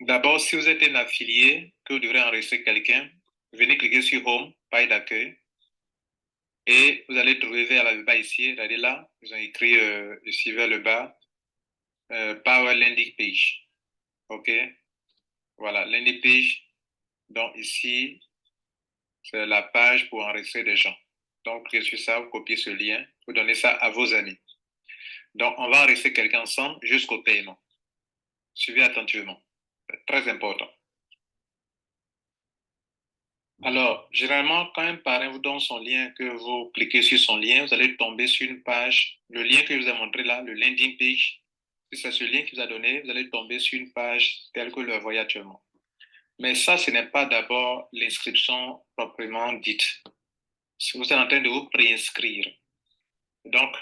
D'abord, si vous êtes un affilié, que vous devrez enregistrer quelqu'un, venez cliquer sur Home, page d'accueil, et vous allez trouver vers le bas ici, regardez là, ils ont écrit ici vers le bas, Power Landing Page. OK? Voilà, Landing Page. Donc ici, c'est la page pour enregistrer des gens. Donc, cliquez sur ça, vous copiez ce lien, vous donnez ça à vos amis. Donc, on va enregistrer quelqu'un ensemble jusqu'au paiement. Suivez attentivement. C'est très important. Alors, généralement, quand un parrain vous donne son lien, que vous cliquez sur son lien, vous allez tomber sur une page, le lien que je vous ai montré là, le landing page. Si c'est ce lien qu'il vous a donné, vous allez tomber sur une page telle que vous le voyez actuellement. Mais ça, ce n'est pas d'abord l'inscription proprement dite. Vous êtes en train de vous préinscrire. Donc,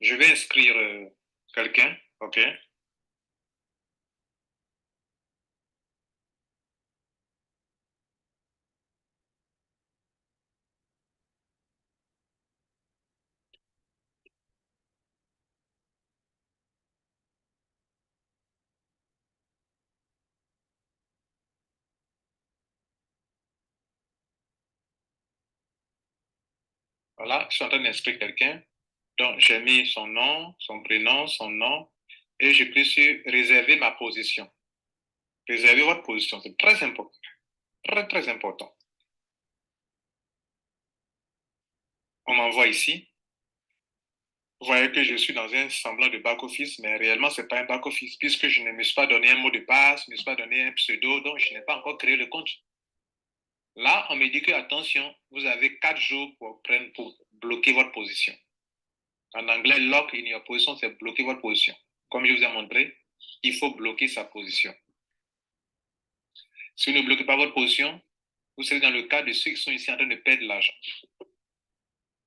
je vais inscrire quelqu'un, OK? Voilà, je suis en train d'inscrire quelqu'un. Donc, j'ai mis son nom, son prénom, son nom, et je clique sur réserver ma position. Réservez votre position, c'est très important. Très, très important. On m'envoie ici. Vous voyez que je suis dans un semblant de back-office, mais réellement, ce n'est pas un back-office, puisque je ne me suis pas donné un mot de passe, je ne me suis pas donné un pseudo, donc je n'ai pas encore créé le compte. Là, on me dit que, attention, vous avez 4 jours pour bloquer votre position. En anglais, lock in your position, c'est bloquer votre position. Comme je vous ai montré, il faut bloquer sa position. Si vous ne bloquez pas votre position, vous serez dans le cas de ceux qui sont ici en train de perdre de l'argent.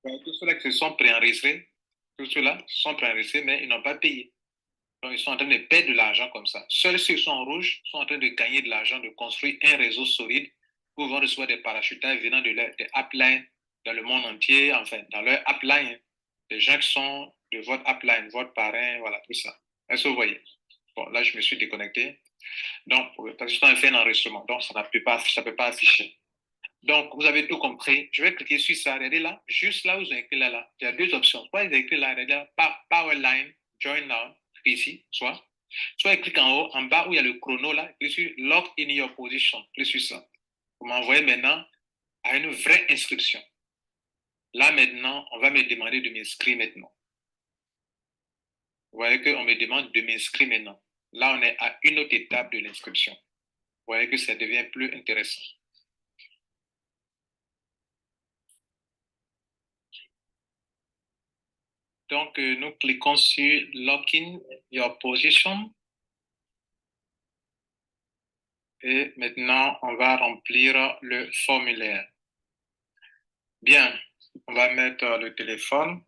Tous ceux-là qui se sont préenregistrés, tous ceux-là sont préenregistrés, mais ils n'ont pas payé. Donc, ils sont en train de perdre de l'argent comme ça. Seuls ceux qui sont en rouge sont en train de gagner de l'argent, de construire un réseau solide où ils vont recevoir des parachutages venant des uplines dans le monde entier, enfin, dans leur upline. Des gens qui sont de votre upline, votre parrain, voilà, tout ça. Est-ce que vous voyez? Bon, là, je me suis déconnecté. Donc, parce que je suis en train de faire un enregistrement, donc ça ne peut pas afficher. Donc, vous avez tout compris. Je vais cliquer sur ça. Regardez là, juste là où vous avez écrit là. Il y a deux options. Soit vous avez écrit là, regardez là, Powerline, Join Now, ici, soit clique en haut, en bas où il y a le chrono là, clique sur Lock in your position. Clique sur ça. Vous m'envoyez maintenant à une vraie inscription. Là maintenant, on va me demander de m'inscrire maintenant. Vous voyez qu'on me demande de m'inscrire maintenant. Là, on est à une autre étape de l'inscription. Vous voyez que ça devient plus intéressant. Donc, nous cliquons sur Lock in your position. Et maintenant, on va remplir le formulaire. Bien, on va mettre le téléphone.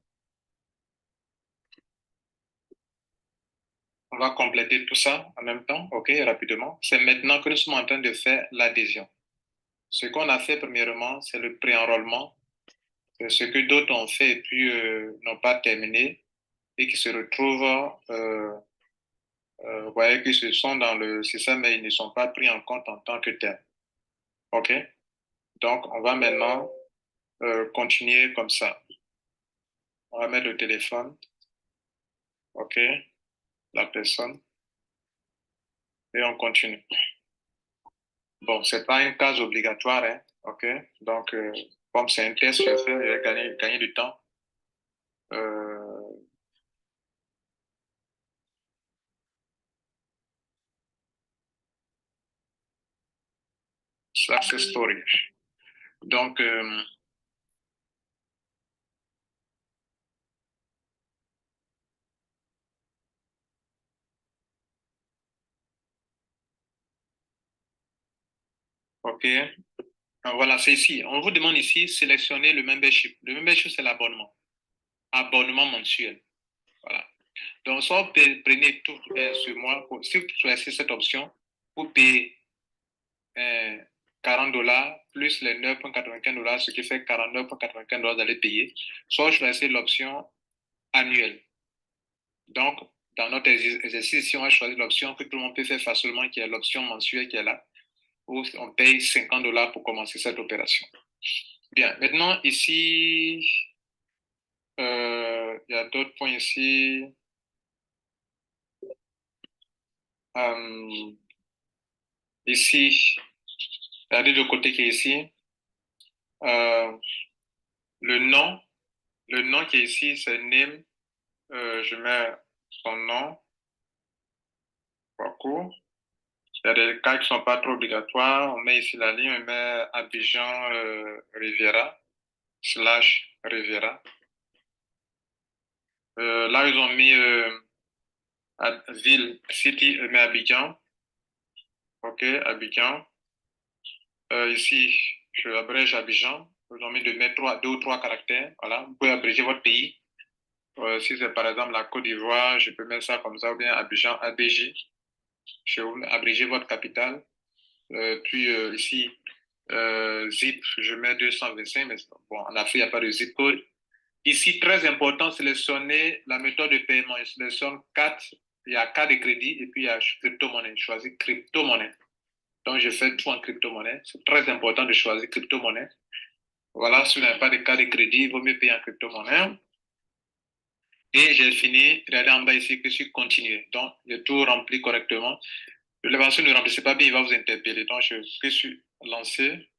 On va compléter tout ça en même temps, OK, rapidement. C'est maintenant que nous sommes en train de faire l'adhésion. Ce qu'on a fait premièrement, c'est le pré-enrôlement. C'est ce que d'autres ont fait et puis n'ont pas terminé et qui se retrouvent, vous voyez qu'ils se sont dans le système, mais ils ne sont pas pris en compte en tant que tel. OK? Donc, on va maintenant continuer comme ça. On va mettre le téléphone. OK? La personne. Et on continue. Bon, c'est pas une case obligatoire, hein? OK? Donc, comme c'est un test que je fais, je vais gagner du temps. Success story. Donc, OK. Voilà, c'est ici. On vous demande ici, sélectionner le membership. Le membership, c'est l'abonnement. Abonnement mensuel. Voilà. Donc, soit vous prenez tout ce mois, si vous choisissez cette option, vous payez 40 $ plus les 9,95 $, ce qui fait 49,95 $ d'aller payer. Soit vous choisissez l'option annuelle. Donc, dans notre exercice, si on va choisir l'option que tout le monde peut faire facilement, qui est l'option mensuelle qui est là, où on paye $50 pour commencer cette opération. Bien, maintenant, ici, il y a d'autres points ici. Ici, regardez le côté qui est ici. Le nom qui est ici, c'est name. Je mets son nom, parcours. Il y a des cas qui ne sont pas trop obligatoires. On met ici la ligne, on met Abidjan Riviera, / Riviera. Là, ils ont mis ville, city, mais Abidjan. OK, Abidjan. Ici, je abrège Abidjan. Ils ont mis de mettre 2 ou 3 caractères. Voilà, vous pouvez abréger votre pays. Si c'est par exemple la Côte d'Ivoire, je peux mettre ça comme ça, ou bien Abidjan, ABJ. Je vais abréger votre capitale. Puis ici, zip, je mets 225, mais bon, en Afrique, il n'y a pas de zip code. Ici, très important, sélectionner la méthode de paiement. Je sélectionne 4, il y a carte de crédit et puis il y a crypto-monnaie. Je choisis crypto-monnaie. Donc, je fais tout en crypto-monnaie. C'est très important de choisir crypto-monnaie. Voilà, si vous n'avez pas de carte de crédit, il vaut mieux payer en crypto-monnaie. Et j'ai fini, regardez en bas ici que je suis continué. Donc, j'ai tout rempli correctement. L'évaluation ne remplissez pas bien, il va vous interpeller. Donc, je suis lancé.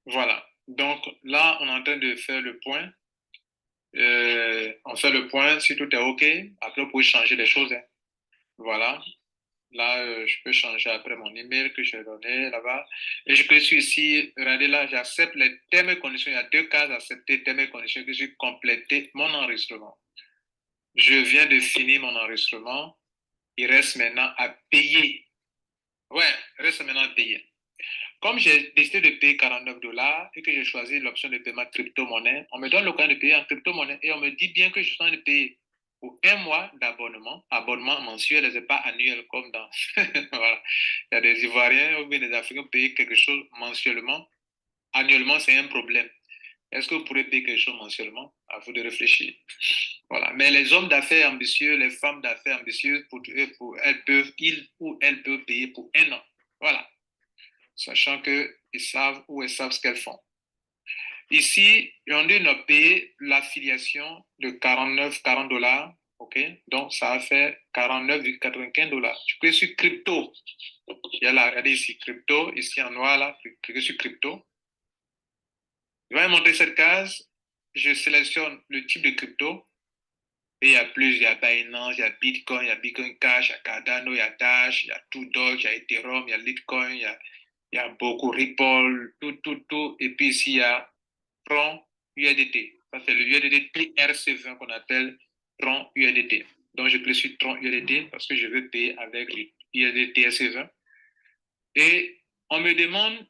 Voilà. Donc, là, on est en train de faire le point. On fait le point. Si tout est OK, après, vous pouvez changer les choses, hein. Voilà. Là, je peux changer après mon email que j'ai donné là-bas. Et je peux ici, regardez là, j'accepte les termes et conditions. Il y a 2 cases accepter termes et conditions que j'ai complété mon enregistrement. Je viens de finir mon enregistrement. Il reste maintenant à payer. Ouais, il reste maintenant à payer. Comme j'ai décidé de payer $49 et que j'ai choisi l'option de paiement crypto-monnaie, on me donne l'occasion de payer en crypto-monnaie et on me dit bien que je suis en train de payer pour 1 mois d'abonnement, abonnement mensuel et ce n'est pas annuel comme dans. Voilà. Il y a des Ivoiriens ou bien des Africains qui payent quelque chose mensuellement. Annuellement, c'est un problème. Est-ce que vous pourrez payer quelque chose mensuellement? À vous de réfléchir. Voilà. Mais les hommes d'affaires ambitieux, les femmes d'affaires ambitieuses, ils ou elles peuvent payer pour 1 an. Voilà. Sachant qu'ils savent ou elles savent ce qu'elles font. Ici, on doit payer l'affiliation de 40 $. OK? Donc, ça va faire $49,95. Je clique sur crypto. Il y a là, regardez ici, crypto. Ici en noir, là, cliquez sur crypto. Je vais montrer cette case. Je sélectionne le type de crypto. Et il y a plus, il y a Binance, il y a Bitcoin, il y a Bitcoin Cash, il y a Cardano, il y a Dash, il y a Doge, il y a Ethereum, il y a Litecoin, il y a beaucoup Ripple, tout. Et puis ici, il y a Tron USDT. Ça, c'est le USDT TRC20 qu'on appelle Tron USDT. Donc, je clique sur Tron USDT parce que je veux payer avec le USDT TRC20. Et on me demande,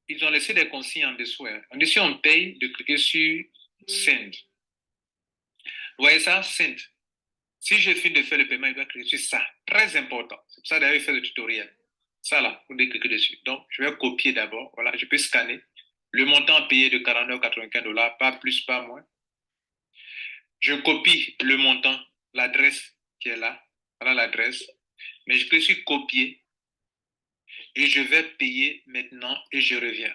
ils ont laissé des consignes en dessous. Hein. En dessous, on paye de cliquer sur Send. Vous voyez ça? Send. Si je finis de faire le paiement, il va cliquer sur ça. Très important. C'est pour ça d'ailleurs, il fait le tutoriel. Ça là, vous devez cliquer dessus. Donc, je vais copier d'abord. Voilà, je peux scanner. Le montant payé de $49,95, pas plus, pas moins. Je copie le montant, l'adresse qui est là. Voilà l'adresse. Mais je peux sur copier et je vais payer maintenant et je reviens.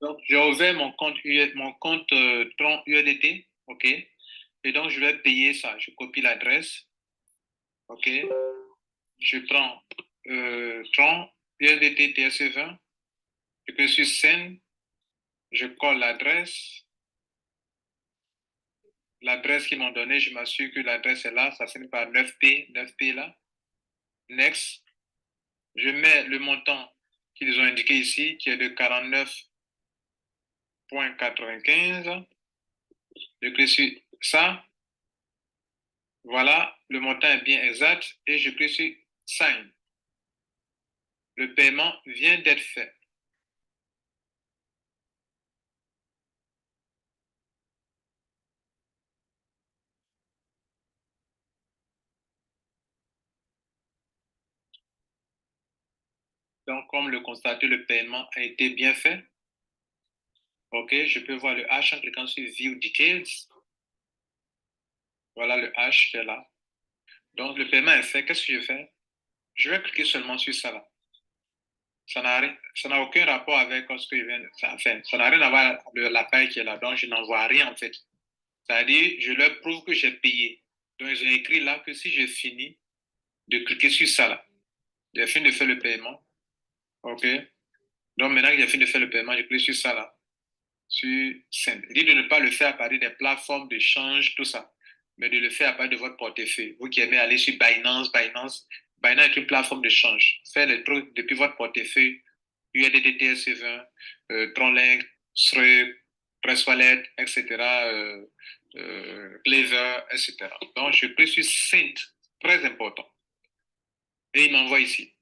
Donc, j'ai ouvert mon compte Tron USDT. OK. Et donc, je vais payer ça. Je copie l'adresse. OK. Je prends Tron USDT TSC20. Je peux sur Send. Je colle l'adresse. L'adresse qu'ils m'ont donnée, je m'assure que l'adresse est là. Ça finit par 9P là. Next. Je mets le montant qu'ils ont indiqué ici, qui est de 49,95. Je clique sur ça. Voilà, le montant est bien exact et je clique sur Sign. Le paiement vient d'être fait. Donc, comme le constater, le paiement a été bien fait. OK, je peux voir le H en cliquant sur View Details. Voilà le H qui est là. Donc, le paiement est fait. Qu'est-ce que je fais? Je vais cliquer seulement sur ça là. Ça n'a aucun rapport avec ce que je viens de faire. Ça n'a rien à voir avec la paille qui est là. Donc, je n'en vois rien en fait. C'est-à-dire, je leur prouve que j'ai payé. Donc, ils ont écrit là que si je finis de cliquer sur ça là, j'ai fini de faire le paiement. OK? Donc, maintenant que j'ai fini de faire le paiement, je clique sur ça là, sur Send. Il dit de ne pas le faire à partir des plateformes d'échange, tout ça, mais de le faire à partir de votre portefeuille. Vous qui aimez aller sur Binance est une plateforme d'échange. Faire les trucs depuis votre portefeuille, USDT, TS20, Tronlink, Struck, Trustwallet, etc., Clever, etc. Donc, je clique sur Send, très important. Et il m'envoie ici.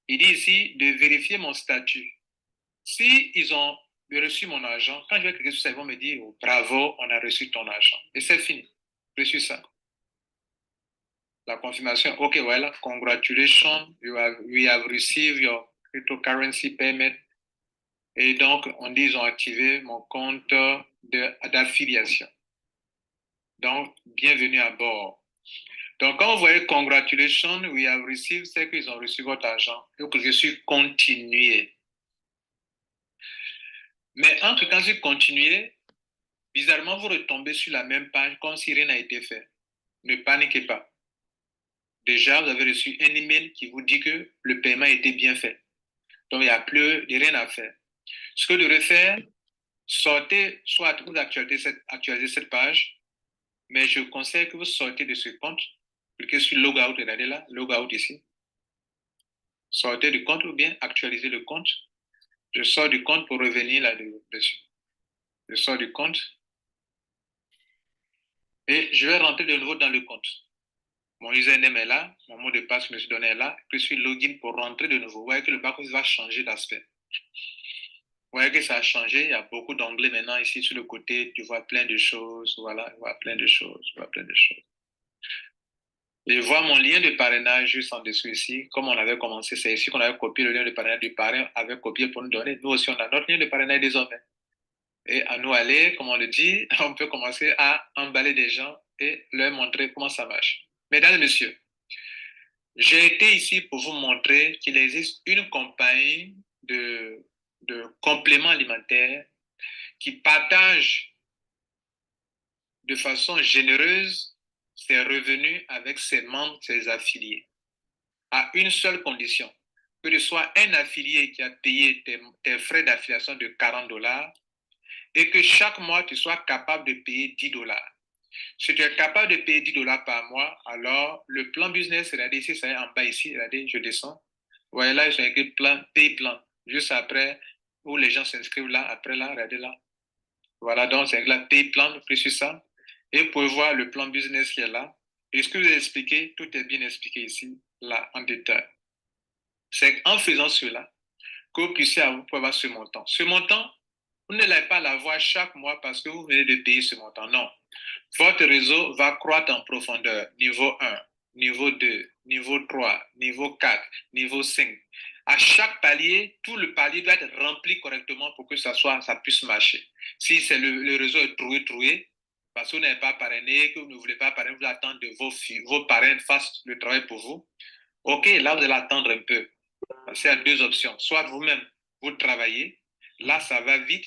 Il dit ici de vérifier mon statut. Si ils ont reçu mon argent, quand je vais cliquer sur ça, ils vont me dire oh, bravo, on a reçu ton argent. Et c'est fini. Reçu ça. La confirmation, OK, voilà, congratulations, we have received your cryptocurrency payment. Et donc, on dit ils ont activé mon compte d'affiliation. Donc, bienvenue à bord. Donc, quand vous voyez congratulations, we have received, c'est qu'ils ont reçu votre argent. Et vous cliquez sur continuer. Mais entre quand sur continuer, bizarrement, vous retombez sur la même page comme si rien n'a été fait. Ne paniquez pas. Déjà, vous avez reçu un email qui vous dit que le paiement a été bien fait. Donc, il n'y a plus rien à faire. Ce que vous devez faire, sortez, soit vous actualisez cette page, mais je conseille que vous sortez de ce compte. Cliquez sur Logout, regardez là, Logout ici. Sortez du compte ou bien actualisez le compte. Je sors du compte pour revenir là-dessus. Je sors du compte et je vais rentrer de nouveau dans le compte. Mon username est là, mon mot de passe que je me suis donné est là. Je suis login pour rentrer de nouveau. Vous voyez que le back-office va changer d'aspect. Vous voyez que ça a changé. Il y a beaucoup d'onglets maintenant ici sur le côté. Tu vois plein de choses. Voilà, tu vois plein de choses. Tu vois plein de choses. Je vois mon lien de parrainage juste en dessous ici. Comme on avait commencé, c'est ici qu'on avait copié le lien de parrainage du parrain, avait copié pour nous donner. Nous aussi, on a notre lien de parrainage désormais. Et à nous aller, comme on le dit, on peut commencer à emballer des gens et leur montrer comment ça marche. Mesdames et messieurs, j'ai été ici pour vous montrer qu'il existe une compagnie de compléments alimentaires qui partage de façon généreuse ses revenus avec ses membres, ses affiliés, à une seule condition, que ce soit un affilié qui a payé tes frais d'affiliation de $40 et que chaque mois, tu sois capable de payer $10. Si tu es capable de payer $10 par mois, alors le plan business, regardez ici, c'est en bas ici, regardez, je descends. Vous voyez là, j'ai écrit plan, pay plan, juste après, où les gens s'inscrivent là, après là, regardez là. Voilà, donc c'est là, pay plan, plus sur ça. Et vous pouvez voir le plan business qui est là. Et ce que je vous ai expliqué, tout est bien expliqué ici, là, en détail. C'est en faisant cela que vous puissiez avoir ce montant. Ce montant, vous n'allez pas l'avoir chaque mois parce que vous venez de payer ce montant. Non. Votre réseau va croître en profondeur. Niveau 1, niveau 2, niveau 3, niveau 4, niveau 5. À chaque palier, tout le palier doit être rempli correctement pour que ça puisse marcher. Si c'est le réseau est troué, parce que vous n'avez pas parrainé, que vous ne voulez pas parrainer, vous attendez que vos parrains fassent le travail pour vous. OK, là, vous allez attendre un peu. C'est à deux options. Soit vous-même, vous travaillez, là, ça va vite.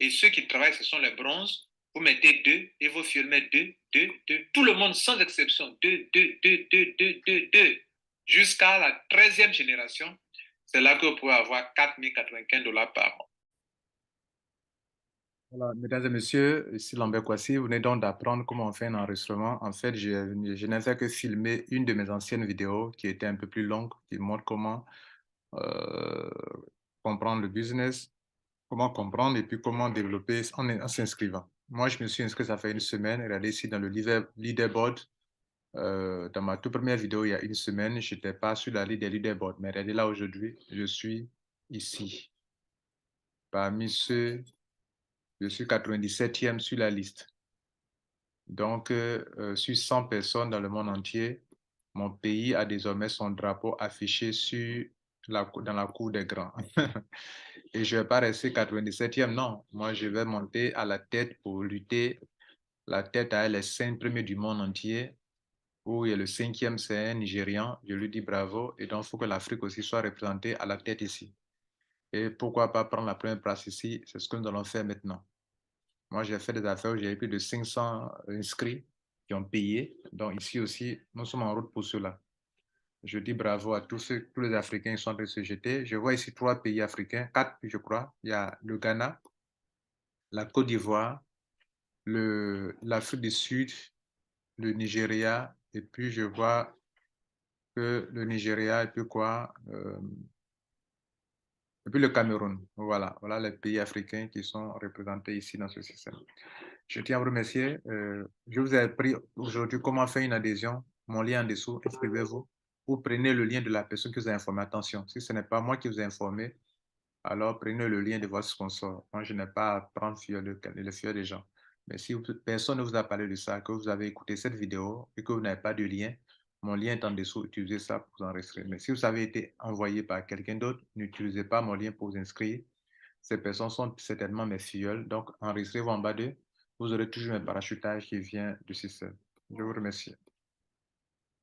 Et ceux qui travaillent, ce sont les bronzes. Vous mettez deux et vos filles mettent deux. Tout le monde, sans exception, deux. Jusqu'à la 13e génération, c'est là que vous pouvez avoir $4 095 par mois. Voilà, mesdames et messieurs, ici Lambert Kwasi, vous venez donc d'apprendre comment on fait un enregistrement. En fait, je n'ai fait que filmer une de mes anciennes vidéos qui était un peu plus longue, qui montre comment euh, comprendre le business, comment comprendre et puis comment développer en s'inscrivant. Moi, je me suis inscrit, ça fait une semaine. Regardez ici dans le leaderboard. Dans ma toute première vidéo, il y a une semaine, je n'étais pas sur la liste des leaderboards. Mais regardez là aujourd'hui, je suis ici. Parmi ceux, je suis 97e sur la liste. Donc, sur 100 personnes dans le monde entier, mon pays a désormais son drapeau affiché dans la cour des grands. Et je ne vais pas rester 97e, non. Moi, je vais monter à la tête pour lutter La tête a les 5 premiers du monde entier, où il y a le 5e, c'est un Nigérian. Je lui dis bravo. Et donc, il faut que l'Afrique aussi soit représentée à la tête ici. Et pourquoi pas prendre la première place ici? C'est ce que nous allons faire maintenant. Moi, j'ai fait des affaires où j'ai eu plus de 500 inscrits qui ont payé. Donc, ici aussi, nous sommes en route pour cela. Je dis bravo à tous les Africains qui sont en train de se jeter. Je vois ici 3 pays africains, 4, je crois. Il y a le Ghana, la Côte d'Ivoire, l'Afrique du Sud, le Nigeria, et puis je vois que le Nigeria, et puis quoi, et puis le Cameroun. Voilà, voilà les pays africains qui sont représentés ici dans ce système. Je tiens à vous remercier. Je vous ai appris aujourd'hui comment faire une adhésion. Mon lien en dessous, inscrivez-vous. Vous prenez le lien de la personne qui vous a informé. Attention, si ce n'est pas moi qui vous ai informé, alors prenez le lien de votre sponsor. Moi, je n'ai pas à prendre le fiel des gens. Mais si personne ne vous a parlé de ça, que vous avez écouté cette vidéo et que vous n'avez pas de lien, mon lien est en dessous, utilisez ça pour vous enregistrer. Mais si vous avez été envoyé par quelqu'un d'autre, n'utilisez pas mon lien pour vous inscrire. Ces personnes sont certainement mes filleuls, donc enregistrez-vous en bas d'eux. Vous aurez toujours un parachutage qui vient du système. Je vous remercie.